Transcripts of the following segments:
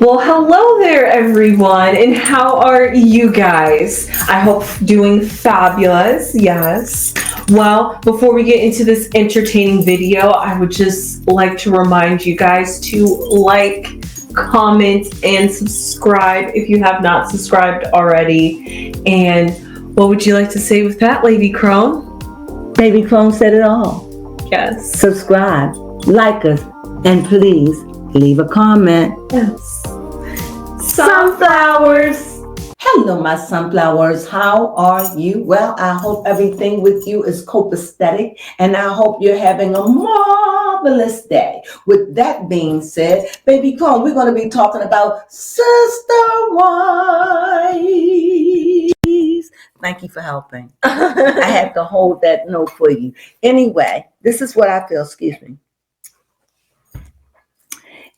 Well, hello there, everyone, and how are you guys? I hope doing fabulous, yes. Well, before we get into this entertaining video, I would just like to remind you guys to like, comment, and subscribe if you have not subscribed already. And what would you like to say with that, Lady Crone? Baby Crone said it all. Yes. Subscribe, like us, and please leave a comment. Yes. Sunflowers. Hello, my sunflowers. How are you? Well, I hope everything with you is copacetic, and I hope you're having a marvelous day. With that being said, Baby Crone, we're going to be talking about Sisterwives. Thank you for helping. I had to hold that note for you. Anyway, this is what I feel. Excuse me.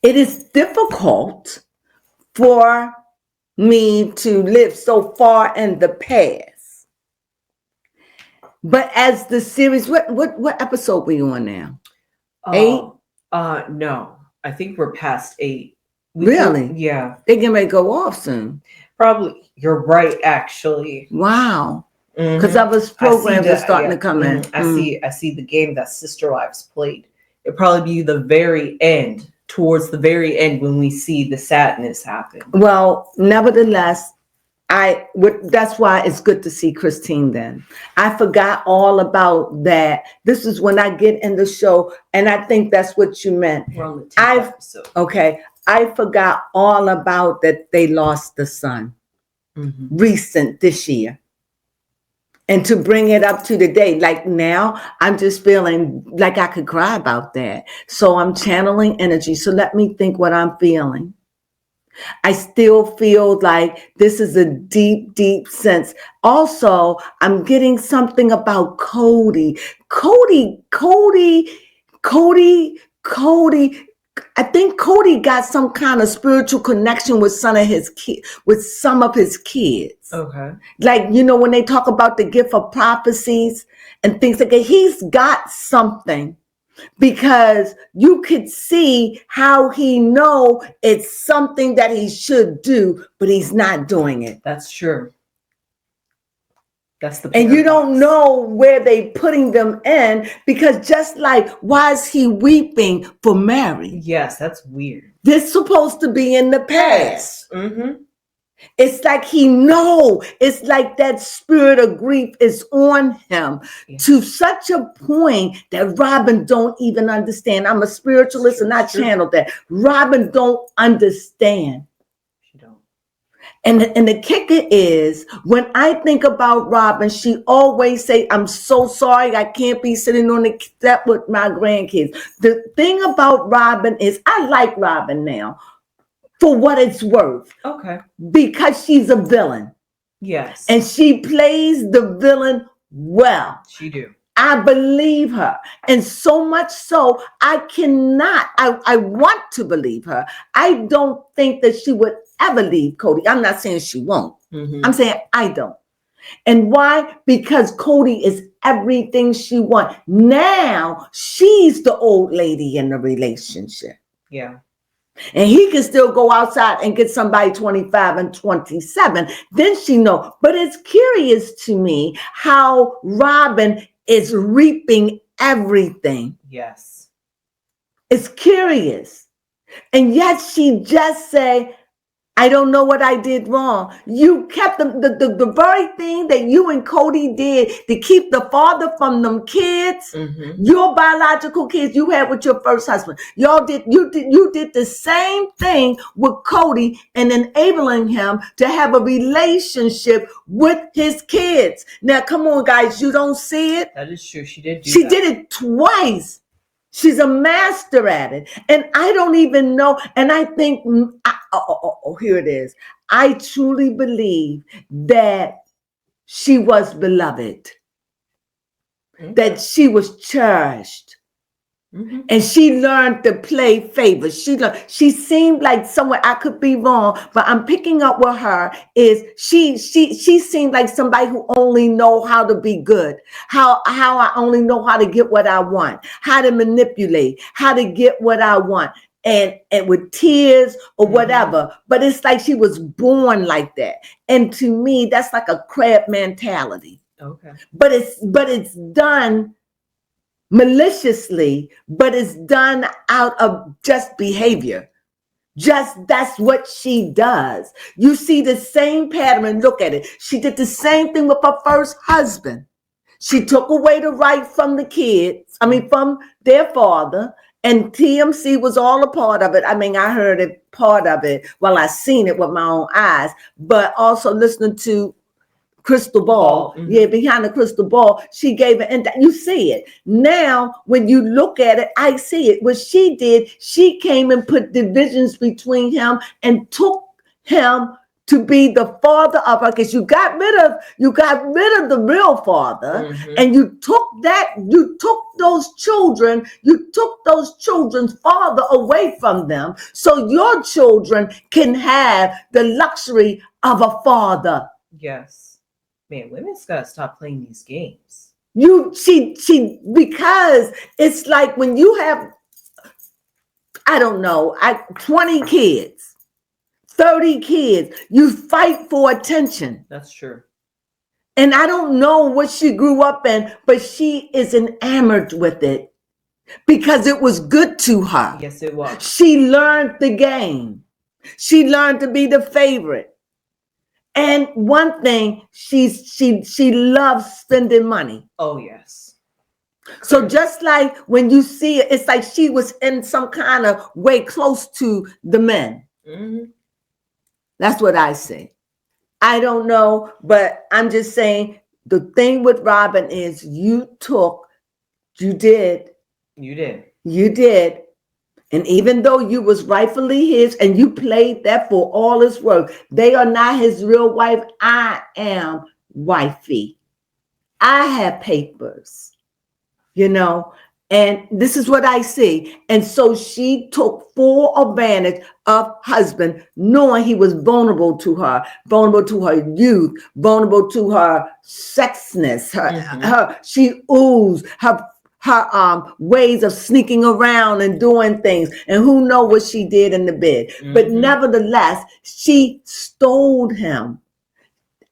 It is difficult for me to live so far in the past. But as the series, what episode we on now? 8? No. I think we're past 8. Really? Yeah. They're getting ready to go off soon. Probably. You're right, actually. Wow. Because other programs are starting to come in. I see the game that Sisterwives played. It'll probably be the very end. Towards the very end when we see the sadness happen. Well, nevertheless, that's why it's good to see Christine then. I forgot all about that. This is when I get in the show, and I think that's what you meant. We're on the 10th episode. Okay. I forgot all about that they lost the son. Recent this year. And to bring it up to the day, like now, I'm just feeling like I could cry about that. So I'm channeling energy. So let me think what I'm feeling. I still feel like this is a deep, deep sense. Also, I'm getting something about Cody. Cody. I think Cody got some kind of spiritual connection with some of his kids. Okay. Like, when they talk about the gift of prophecies and things like that, he's got something, because you could see how he know it's something that he should do, but he's not doing it. That's true. That's the paradox. And you don't know where they putting them in, because just like, why is he weeping for Mary? Yes, that's weird. This supposed to be in the past. Mm-hmm. It's like he know. It's like that spirit of grief is on him to such a point that Robin don't even understand. I'm a spiritualist and I channeled that. Robin don't understand. She don't. And the kicker is, when I think about Robin, she always say, I'm so sorry I can't be sitting on the step with my grandkids. The thing about Robin is, I like Robin now. For what it's worth. Okay. Because she's a villain. Yes. And she plays the villain well. She do. I believe her. And so much so, I want to believe her. I don't think that she would ever leave Cody. I'm not saying she won't. I'm saying I don't. And why? Because Cody is everything she wants. Now, she's the old lady in the relationship. Yeah. And he can still go outside and get somebody 25 and 27. Then she know. But it's curious to me how Robin is reaping everything. Yes. It's curious. And yet she just say, I don't know what I did wrong. You kept the very thing that you and Cody did to keep the father from them kids, your biological kids you had with your first husband. You did the same thing with Cody and enabling him to have a relationship with his kids. Now, come on, guys, you don't see it? That is true. She did do that. She did it twice. She's a master at it. And I don't even know. And I think, here it is. I truly believe that she was beloved, that she was cherished. And she learned to play favorites. She seemed like someone, I could be wrong, but I'm picking up with her is she seemed like somebody who only know how to be good, how I only know how to get what I want, how to manipulate, how to get what I want. and with tears or whatever. But it's like she was born like that. And to me, that's like a crab mentality. Okay. But it's done maliciously, but it's done out of just behavior. Just that's what she does. You see the same pattern. Look at it. She did the same thing with her first husband. She took away the right from the kids, from their father, and TMC was all a part of it. I heard it, part of it. Well, I seen it with my own eyes, but also listening to crystal ball. Yeah, behind the crystal ball, she gave it, and you see it. Now, when you look at it, I see it. What she did, she came and put divisions between him and took him to be the father of her, because you got rid of the real father, and you took those children's father away from them, so your children can have the luxury of a father. Yes. Man, women's gotta stop playing these games. Because it's like when you have, 20 kids, 30 kids, you fight for attention. That's true. And I don't know what she grew up in, but she is enamored with it because it was good to her. Yes, it was. She learned the game. She learned to be the favorite. And one thing, she loves spending money. Oh, yes. So just like when you see it, it's like she was in some kind of way close to the men. That's what I see. I don't know, but I'm just saying the thing with Robin is you did. And even though you was rightfully his and you played that for all it's worth, they are not his real wife. I am wifey. I have papers, and this is what I see. And so she took full advantage of husband, knowing he was vulnerable to her youth, vulnerable to her sexness, she oozed her ways of sneaking around and doing things, and who knows what she did in the bed. But nevertheless, she stole him.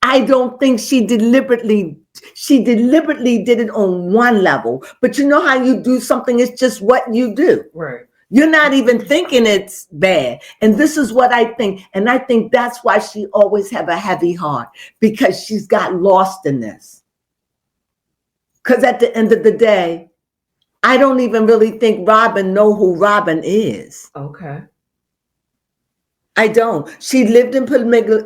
I don't think she deliberately did it on one level, but you know how you do something, it's just what you do. Right. You're not even thinking it's bad. And this is what I think. And I think that's why she always have a heavy heart, because she's got lost in this. Because at the end of the day, I don't even really think Robin know who Robin is. Okay. I don't. She lived in polygamy.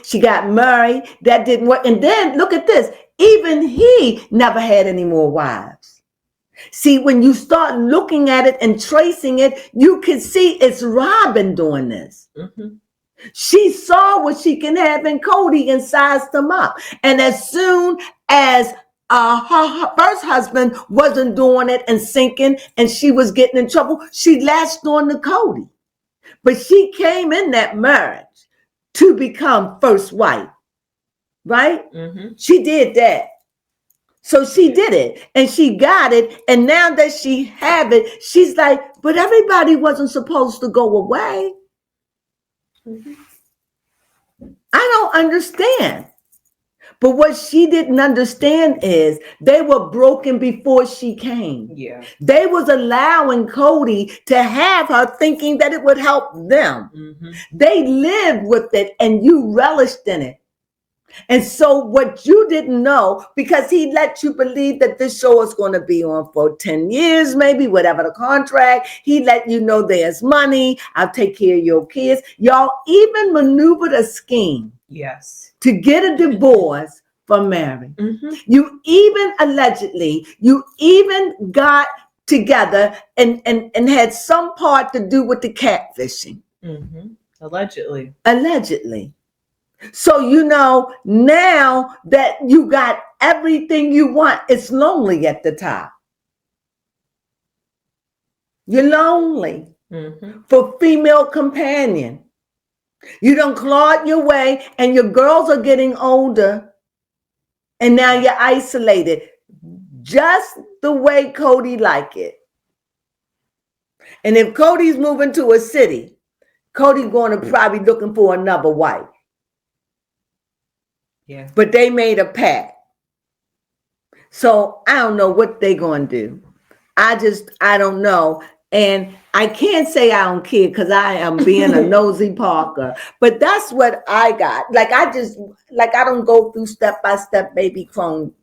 She got married. That didn't work. And then look at this. Even he never had any more wives. See, when you start looking at it and tracing it, you can see it's Robin doing this. She saw what she can have in Cody and sized him up. And as soon as her first husband wasn't doing it and sinking and she was getting in trouble, she latched on to Cody. But she came in that marriage to become first wife, right? She did that. So she did it and she got it. And now that she have it, she's like, but everybody wasn't supposed to go away. I don't understand. But what she didn't understand is they were broken before she came. Yeah. They was allowing Cody to have her, thinking that it would help them. They lived with it and you relished in it. And so what you didn't know, because he let you believe that this show is going to be on for 10 years, maybe, whatever the contract. He let you know there's money. I'll take care of your kids. Y'all even maneuvered a scheme. Yes. To get a divorce from Mary. You even allegedly, got together and had some part to do with the catfishing. Allegedly. So, now that you got everything you want, it's lonely at the top. You're lonely for female companion. You done clawed your way and your girls are getting older and now you're isolated just the way Cody like it. And if Cody's moving to a city, Cody's going to probably looking for another wife. Yeah. But they made a pact. So I don't know what they're going to do. I don't know. And I can't say I don't care because I am being a nosy Parker. But that's what I got. Like, I don't go through step by step, baby Crone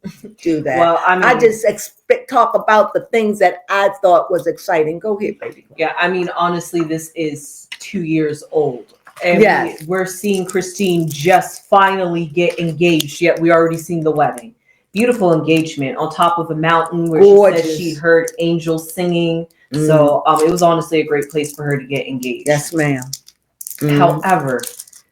do that. Well, I mean, I just talk about the things that I thought was exciting. Go ahead, baby. Yeah, I mean, honestly, this is 2 years old. And Yes. we're seeing Christine just finally get engaged, yet we already seen the wedding. Beautiful engagement on top of a mountain where Gorgeous. she said she heard angels singing. So it was honestly a great place for her to get engaged. Yes, ma'am. However,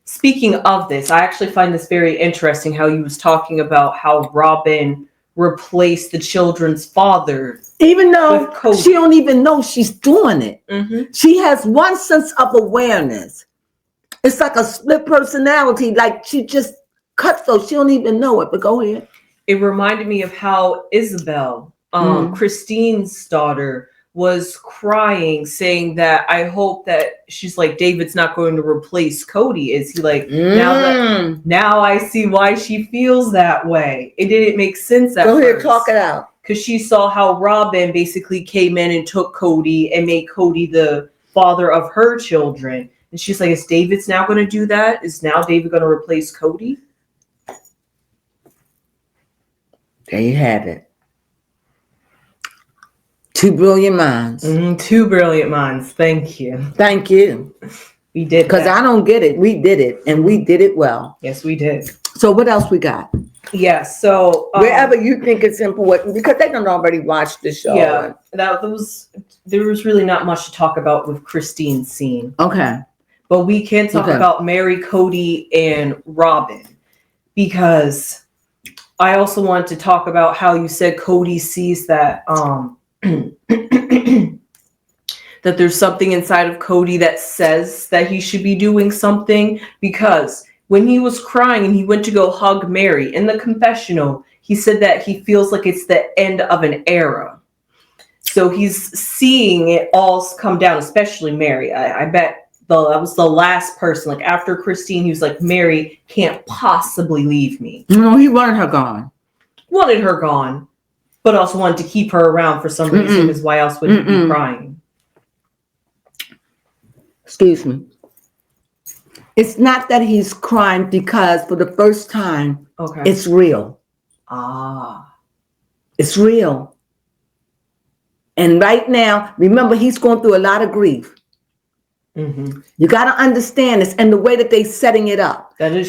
speaking of this, I actually find this very interesting how you was talking about how Robin replaced the children's father. Even though she don't even know she's doing it. She has one sense of awareness. It's like a split personality. Like she just cut those. She don't even know it. But go ahead. It reminded me of how Isabel, Christine's daughter, was crying, saying that I hope that she's like, David's not going to replace Cody. Is he like, now I see why she feels that way. It didn't make sense at first. Go ahead, talk it out. Because she saw how Robin basically came in and took Cody and made Cody the father of her children. And she's like, is David's now going to do that? Is now David going to replace Cody? There you have it. Two brilliant minds. Two brilliant minds. Thank you. Thank you. We did. Because I don't get it. We did it. And we did it well. Yes, we did. So what else we got? Yeah, so wherever you think it's important, because they don't already watch the show. Yeah, there was really not much to talk about with Christine's scene. Okay. But we can talk about Mary, Cody, and Robin. Because I also wanted to talk about how you said Cody sees that that there's something inside of Cody that says that he should be doing something. Because when he was crying and he went to go hug Mary in the confessional, he said that he feels like it's the end of an era. So he's seeing it all come down, especially Mary. I bet that was the last person. Like after Christine, he was like, Mary can't possibly leave me. No, he wanted her gone. Wanted her gone, but also wanted to keep her around for some reason, because why else would he be crying? Excuse me. It's not that he's crying because for the first time, it's real. It's real. And right now, remember, he's going through a lot of grief. You got to understand this, and the way that they're setting it up. That is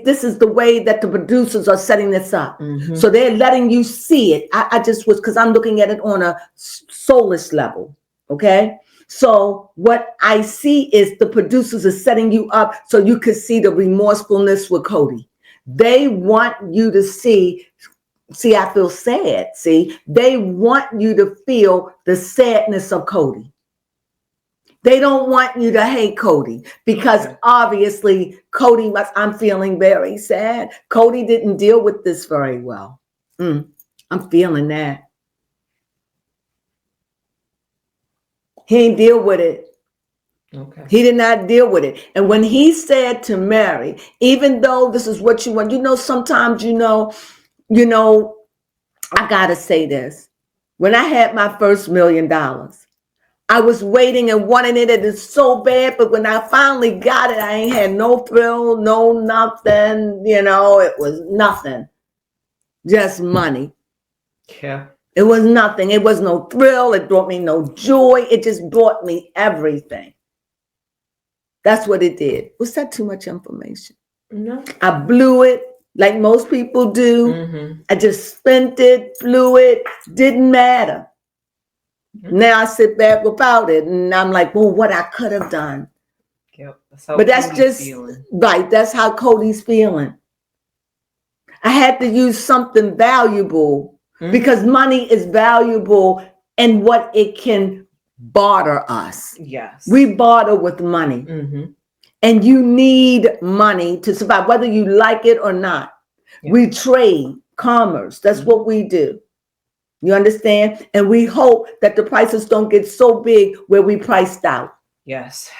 this is the way that the producers are setting this up. So they're letting you see it. I just was, because I'm looking at it on a soulless level. Okay. So what I see is the producers are setting you up so you can see the remorsefulness with Cody. They want you to see, I feel sad. See, they want you to feel the sadness of Cody. They don't want you to hate Cody because obviously Cody I'm feeling very sad. Cody didn't deal with this very well. I'm feeling that. He didn't deal with it. He did not deal with it. And when he said to Mary, even though this is what you want, sometimes, I got to say this. When I had my first $1 million, I was waiting and wanting it, and it's so bad. But when I finally got it, I ain't had no thrill, no nothing. It was nothing. Just money. Yeah. It was nothing. It was no thrill. It brought me no joy. It just brought me everything. That's what it did. Was that too much information? No. I blew it like most people do. I just spent it, blew it. Didn't matter. Now I sit back without it, and I'm like, well, what I could have done. Yep. That's just feeling. Right. That's how Cody's feeling. I had to use something valuable because money is valuable and what it can barter us. Yes. We barter with money. And you need money to survive, whether you like it or not. We trade, commerce. That's what we do. You understand? And we hope that the prices don't get so big where we priced out. Yes.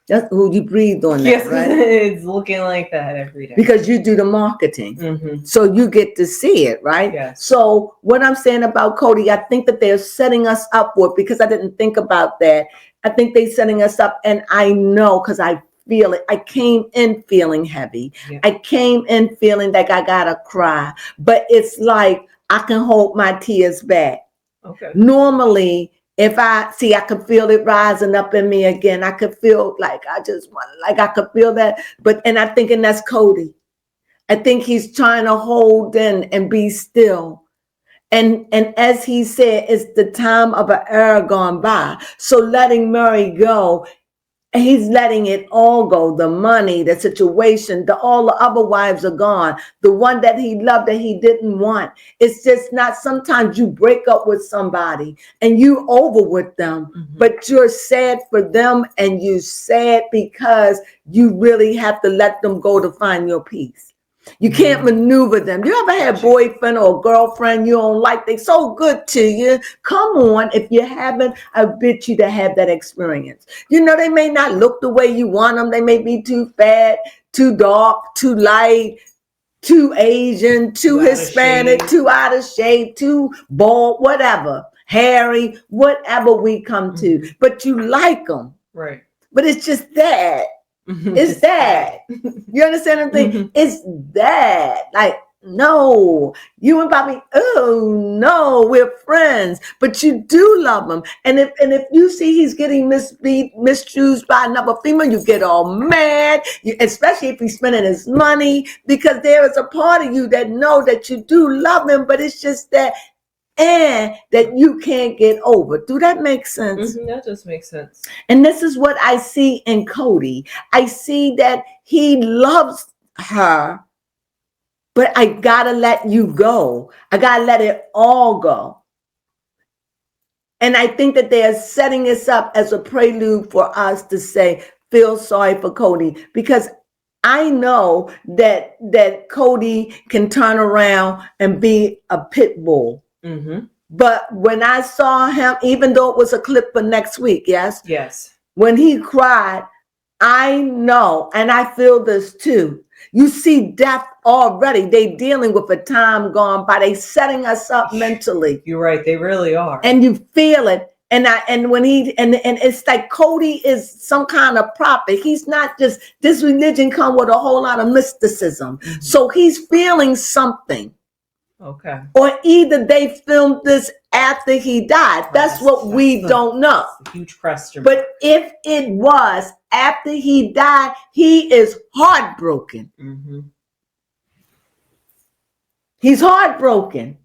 That's who you breathed on that, Yes, right? it's looking like that every day. Because you do the marketing. Mm-hmm. So you get to see it, right? Yes. So what I'm saying about Cody, I think that they're setting us up for it, because I didn't think about that. I think they're setting us up, and I know because I feel it. I came in feeling heavy. Yeah. I came in feeling like I gotta cry, but it's like I can hold my tears back. Okay. Normally, if I could feel it rising up in me again. I could feel like I could feel that. And I'm thinking that's Cody. I think he's trying to hold in and be still. And as he said, it's the time of an era gone by. So letting Murray go, he's letting it all go. The money, the situation, all the other wives are gone. The one that he loved that he didn't want. It's just not, sometimes you break up with somebody and you over with them, but you're sad for them, and you sad because you really have to let them go to find your peace. You can't maneuver them. You ever had a boyfriend or a girlfriend you don't like? They so good to you. Come on. If you haven't, I bet you to have that experience. You know, they may not look the way you want them. They may be too fat, too dark, too light, too Asian, too Hispanic, too out of shape, too bald, whatever, hairy, whatever we come to. But you like them. Right. But it's just that. It's that. You understand what I'm saying? It's that. Like, no, you and Bobby, oh no, we're friends, but you do love him. And if you see he's getting misused by another female, you get all mad, especially if he's spending his money, because there is a part of you that know that you do love him, but it's just that and that you can't get over. Do that make sense? That just makes sense. And this is what I see in Cody. I see that he loves her, but I gotta let you go. I gotta let it all go. And I think that they are setting this up as a prelude for us to say, feel sorry for Cody, because I know that Cody can turn around and be a pit bull. But when I saw him, even though it was a clip for next week, yes, when he cried, I know, and I feel this too. You see death already. They dealing with a time gone by. They setting us up mentally. You're right. They really are. And you feel it. And it's like Cody is some kind of prophet. He's not just, this religion come with a whole lot of mysticism. So he's feeling something. Okay. Or either they filmed this after he died. That's what we don't know. A huge question. But if it was after he died, he is heartbroken. He's heartbroken.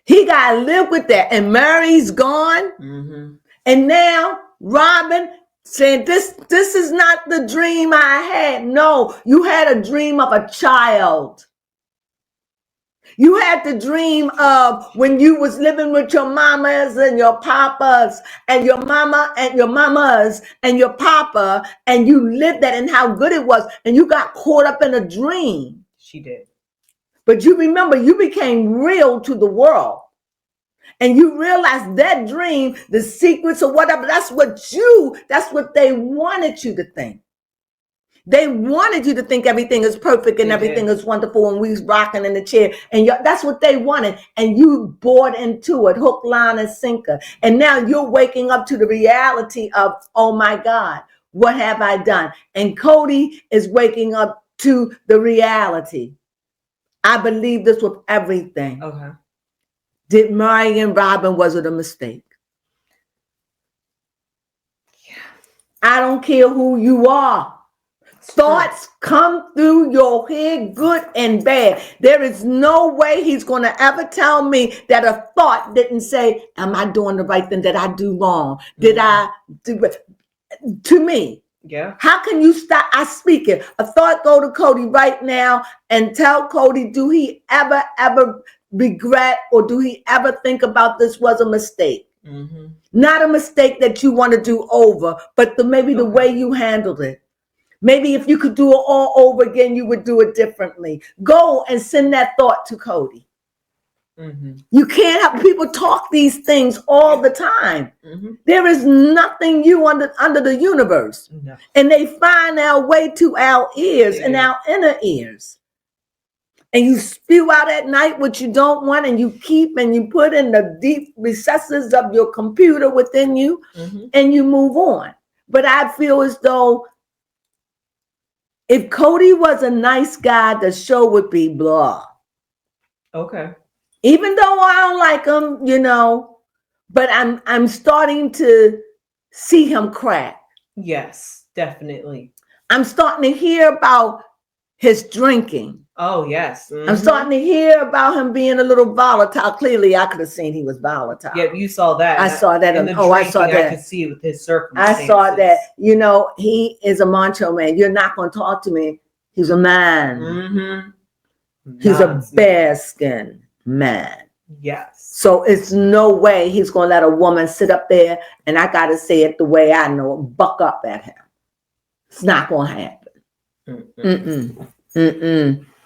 He got to live with that. And Mary's gone. And now Robin saying, this is not the dream I had. No, you had a dream of a child. You had the dream of when you was living with your mamas and your papas and your mama and your mamas and your papa, and you lived that and how good it was, and you got caught up in a dream. She did. But you remember, you became real to the world. And you realized that dream, the secrets or whatever, that's what they wanted you to think. They wanted you to think everything is perfect and everything is wonderful and we rocking in the chair. And that's what they wanted. And you bought into it, hook, line, and sinker. And now you're waking up to the reality of, oh my God, what have I done? And Cody is waking up to the reality. I believe this with everything. Okay. Did Mary and Robin, was it a mistake? Yeah. I don't care who you are. Thoughts come through your head, good and bad. There is no way he's going to ever tell me that a thought didn't say, am I doing the right thing? Did I do wrong? Did I do it? To me. Yeah. How can you stop? I speak it. A thought go to Cody right now and tell Cody, do he ever regret, or do he ever think about this was a mistake? Not a mistake that you want to do over, but maybe the way you handled it. Maybe if you could do it all over again, you would do it differently. Go and send that thought to Cody. You can't have people talk these things all the time. There is nothing new under the universe. No. And they find their way to our ears and our inner ears. And you spew out at night what you don't want, and you keep and you put in the deep recesses of your computer within you, and you move on. But I feel as though if Cody was a nice guy, the show would be blah. Okay. Even though I don't like him, you know, but I'm starting to see him crack. Yes, definitely. I'm starting to hear about his drinking. Oh, yes. I'm starting to hear about him being a little volatile. Clearly, I could have seen he was volatile. Yeah, you saw that. I saw that. I saw that. I could see it with his circumstances. I saw that. You know, he is a macho man. You're not going to talk to me. He's a man. He's a bearskin man. Yes. So it's no way he's going to let a woman sit up there, and I got to say it the way I know it, buck up at him. It's not going to happen.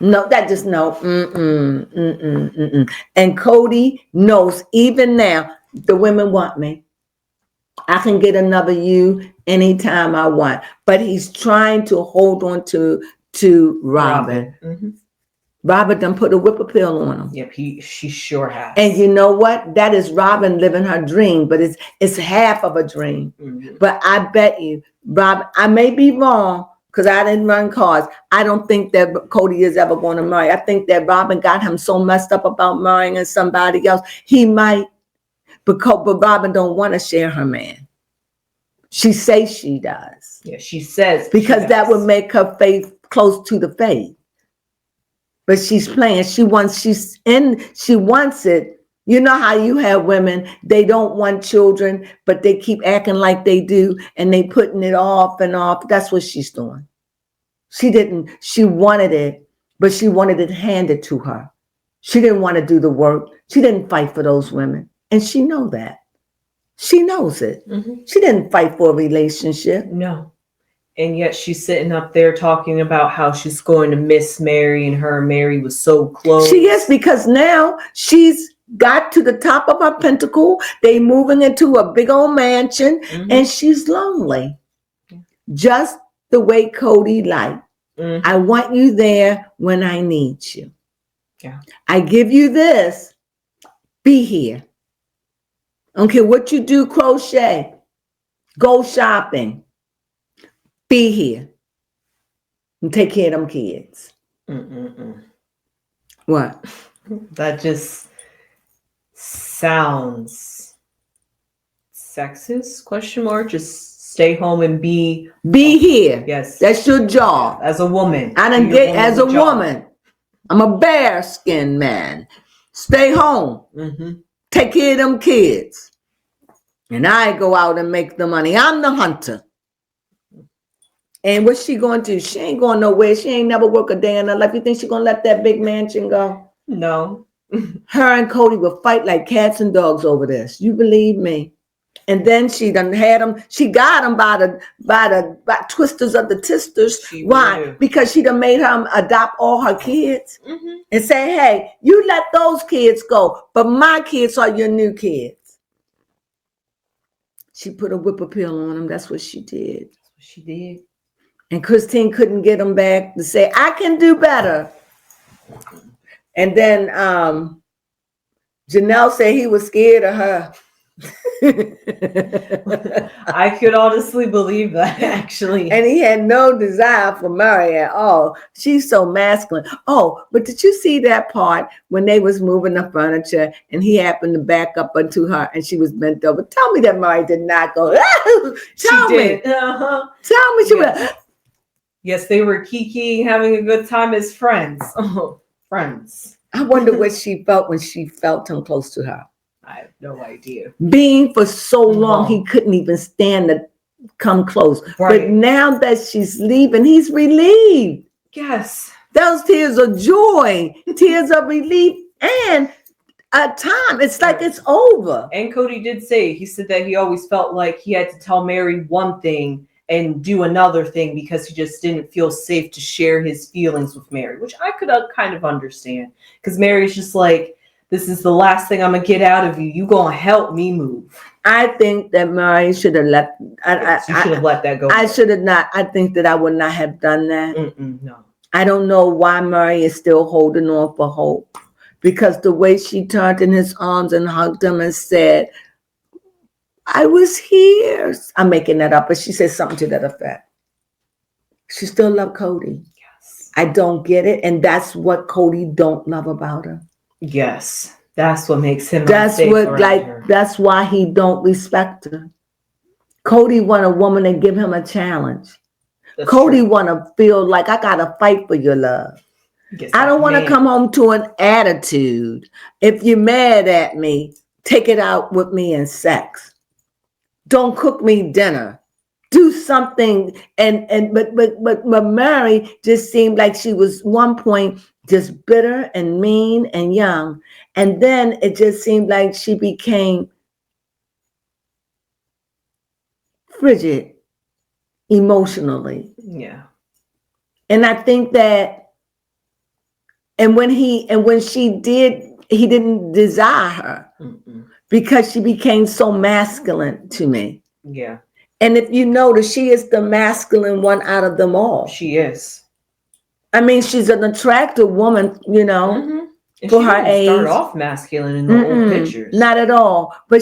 No, that just no. And Cody knows even now the women want me. I can get another you anytime I want. But he's trying to hold on to Robin. Robin done put a whip appeal on him. Yep, she sure has. And you know what? That is Robin living her dream, but it's half of a dream. But I bet you, Robin, I may be wrong, because I didn't run cars. I don't think that Cody is ever going to marry. I think that Robin got him so messed up about marrying somebody else. He might, but Robin don't want to share her man. She says she does. Yeah, she says. Because that would make her faith close to the faith. But she's playing. She wants it. You know how you have women, they don't want children, but they keep acting like they do, and they putting it off and off. That's what she's doing. She wanted it, but she wanted it handed to her. She didn't want to do the work. She didn't fight for those women. And she knows that. She knows it. She didn't fight for a relationship. No. And yet she's sitting up there talking about how she's going to miss Mary, and her and Mary was so close. She is, because now she's got to the top of her pentacle. They moving into a big old mansion, and she's lonely. Just the way Cody liked. I want you there when I need you. Yeah. I give you this. Be here. I don't care what you do, crochet, go shopping. Be here. And take care of them kids. What? That just sounds sexist? Question mark. Just stay home and be here. Yes, that's your job as a woman. I done get as a woman. I'm a bearskin man. Stay home. Take care of them kids, and I go out and make the money. I'm the hunter. And what's she going to do? She ain't going nowhere. She ain't never work a day in her life. You think she gonna let that big mansion go? No. Her and Cody will fight like cats and dogs over this. You believe me? And then she done had him. She got him by twisters of the tisters. Why? Knew. Because she done made him adopt all her kids and say, "Hey, you let those kids go, but my kids are your new kids." She put a whip appeal on him. That's what she did. That's what she did. And Christine couldn't get him back to say, "I can do better." And then Janelle said he was scared of her. I could honestly believe that, actually. And he had no desire for Mary at all. She's so masculine. Oh, but did you see that part when they was moving the furniture and he happened to back up onto her and she was bent over? Tell me that Mary did not go, tell me. Tell me she went. Yes, they were kikiing, having a good time as friends. Oh, friends. I wonder what she felt when she felt him close to her. I have no idea. Being for so long, he couldn't even stand to come close. Right. But now that she's leaving, he's relieved. Yes. Those tears of joy, tears of relief, and a time. It's like it's over. And Cody did say, he said that he always felt like he had to tell Mary one thing and do another thing because he just didn't feel safe to share his feelings with Mary, which I could kind of understand. Because Mary's just like, this is the last thing I'm gonna get out of you. You gonna help me move. I think that Murray should have let. You should have let that go. I should have not. I think that I would not have done that. No. I don't know why Murray is still holding on for hope, because the way she turned in his arms and hugged him and said, "I was here." I'm making that up, but she said something to that effect. She still loved Cody. Yes. I don't get it, and that's what Cody don't love about her. Yes, that's what makes him. That's why he don't respect her. Cody want a woman to give him a challenge. That's Cody true. want to feel like I gotta fight for your love. Yes, I don't want to come home to an attitude. If you're mad at me, take it out with me in sex. Don't cook me dinner. Do something. But Mary just seemed like she was one point just bitter and mean and young, and then it just seemed like she became frigid emotionally. Yeah. And I think that, and when she did, he didn't desire her. Because she became so masculine to me. Yeah. And if you notice, she is the masculine one out of them all. She is. I mean, she's an attractive woman, you know, for her age. Start off masculine in the old pictures. Not at all. But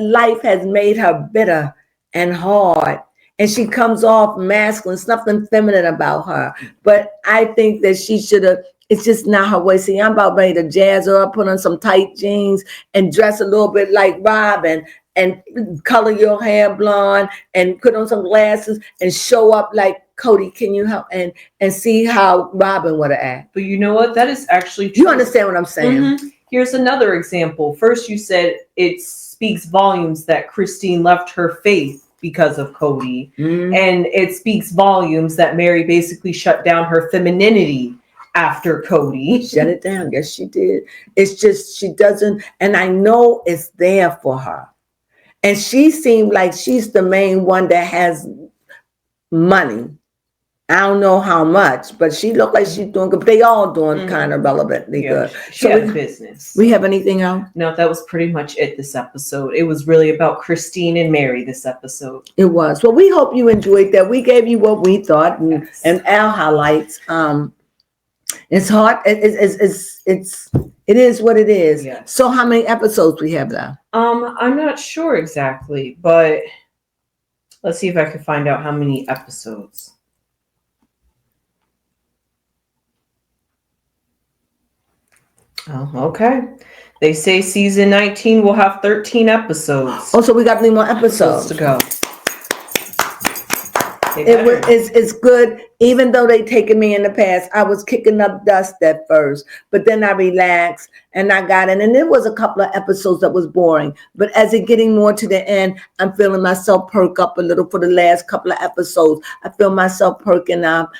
life has made her bitter and hard. And she comes off masculine. There's nothing feminine about her. But I think that she should have. It's just not her way. See, I'm about ready to jazz her up, put on some tight jeans and dress a little bit like Robin and color your hair blonde and put on some glasses and show up like Cody. Can you help? And see how Robin would have acted. But you know what? That is actually true. You understand what I'm saying? Here's another example. First, you said it speaks volumes that Christine left her faith because of Cody. And it speaks volumes that Mary basically shut down her femininity after Cody. Shut it down. Yes, she did. It's just she doesn't, and I know it's there for her. And she seemed like she's the main one that has money. I don't know how much, but she looked like she's doing good. They all doing kind of relevantly good. She has business. We have anything else? No, that was pretty much it this episode. It was really about Christine and Mary this episode. It was. Well, we hope you enjoyed that. We gave you what we thought and our highlights. It's hard. It is what it is. Yes. So how many episodes we have left? I'm not sure exactly, but let's see if I can find out how many episodes. Oh, okay. They say season 19 will have 13 episodes. Oh, so we got 3 more episodes to go. It's good. Even though they taken me in the past, I was kicking up dust at first, but then I relaxed and I got in. And there was a couple of episodes that was boring, but as it getting more to the end, I'm feeling myself perk up a little for the last couple of episodes. I feel myself perking up.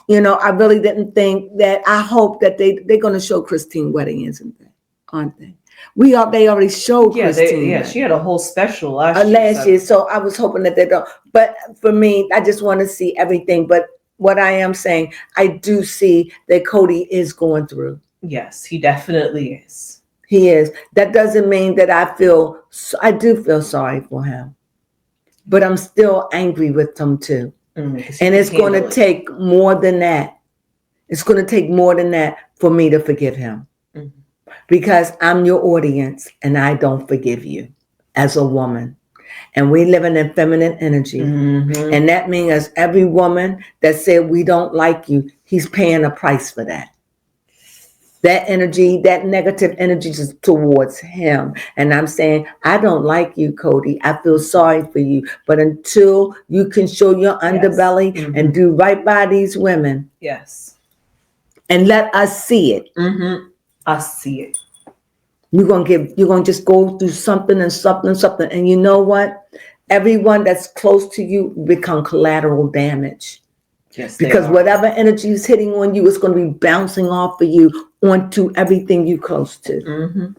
You know, I really didn't think that. I hope that they're going to show Christine wedding, isn't they? Aren't they? They already showed Christine. She had a whole special last year. So I was hoping that they don't. But for me, I just want to see everything. But what I am saying, I do see that Cody is going through. Yes, he definitely is. He is. That doesn't mean that I do feel sorry for him. But I'm still angry with him too. And it's going to take more than that. It's going to take more than that for me to forgive him. Because I'm your audience and I don't forgive you as a woman. And we live in feminine energy. And that means every woman that said we don't like you, he's paying a price for that. That energy, that negative energy is towards him. And I'm saying, I don't like you, Cody. I feel sorry for you. But until you can show your underbelly and do right by these women. Yes. And let us see it. I see it. You're gonna just go through something. And you know what? Everyone that's close to you become collateral damage. Yes, because whatever energy is hitting on you is going to be bouncing off of you onto everything you close to.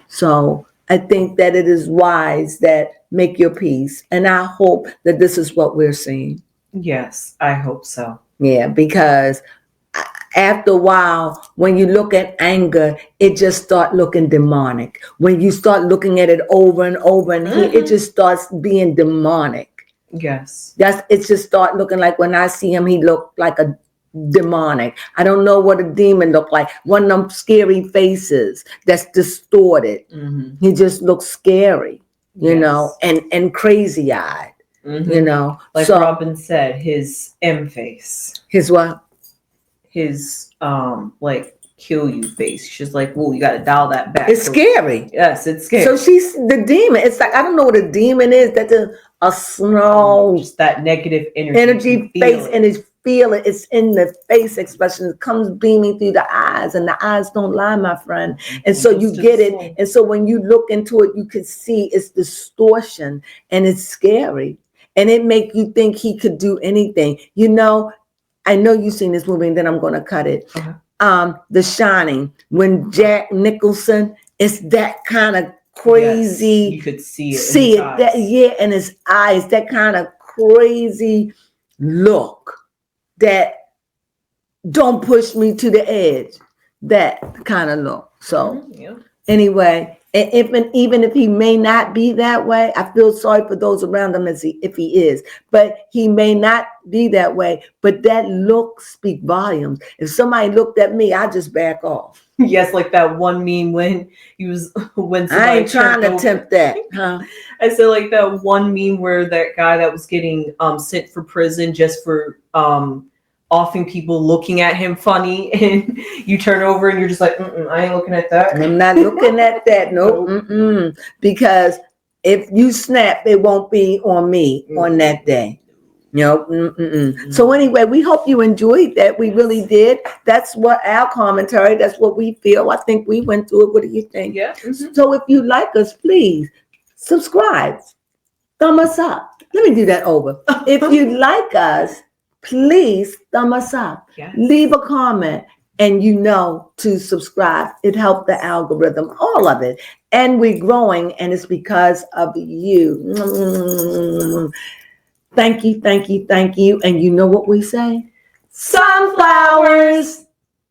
So I think that it is wise that make your peace. And I hope that this is what we're seeing. Yes, I hope so. Yeah, because after a while, when you look at anger, it just start looking demonic. When you start looking at it over and over and it just starts being demonic. Yes. It just start looking like, when I see him, he looked like a demonic. I don't know what a demon look like. One of them scary faces that's distorted. He just looks scary, you know, and crazy eyed, you know. Like so, Robin said, his M face. His what? His like kill you face. She's like, "Whoa, you got to dial that back." It's scary. Yes, it's scary. So she's the demon. It's like, I don't know what a demon is. That's a snow, just that negative energy face, and it's feel it. It's in the face expression. It comes beaming through the eyes, and the eyes don't lie, my friend. And so you get it. And so when you look into it, you can see it's distortion, and it's scary, and it make you think he could do anything. You know, I know you've seen this movie, and then I'm going to cut it. The Shining, when Jack Nicholson, it's that kind of crazy. Yes, you could see it. In his eyes, that kind of crazy look that don't push me to the edge, that kind of look. So anyway, even if he may not be that way, I feel sorry for those around him if he is, but he may not be that way, but that look speak volumes. If somebody looked at me, I just back off. Yes, like that one meme when I ain't trying to tempt that. Huh? I said like that one meme where that guy that was getting sent for prison just for offing people looking at him funny, and you turn over and you're just like, I ain't looking at that. I'm not looking at that. Nope. Because if you snap, it won't be on me on that day. So anyway, we hope you enjoyed that. We really did. That's what our commentary, that's what we feel. I think we went through it. What do you think? Yeah. So if you like us, please subscribe. Thumb us up. Let me do that over. If you like us, please thumb us up. Yes. Leave a comment, and to subscribe. It helped the algorithm, all of it. And we're growing, and it's because of you. Thank you. And you know what we say? Sunflowers.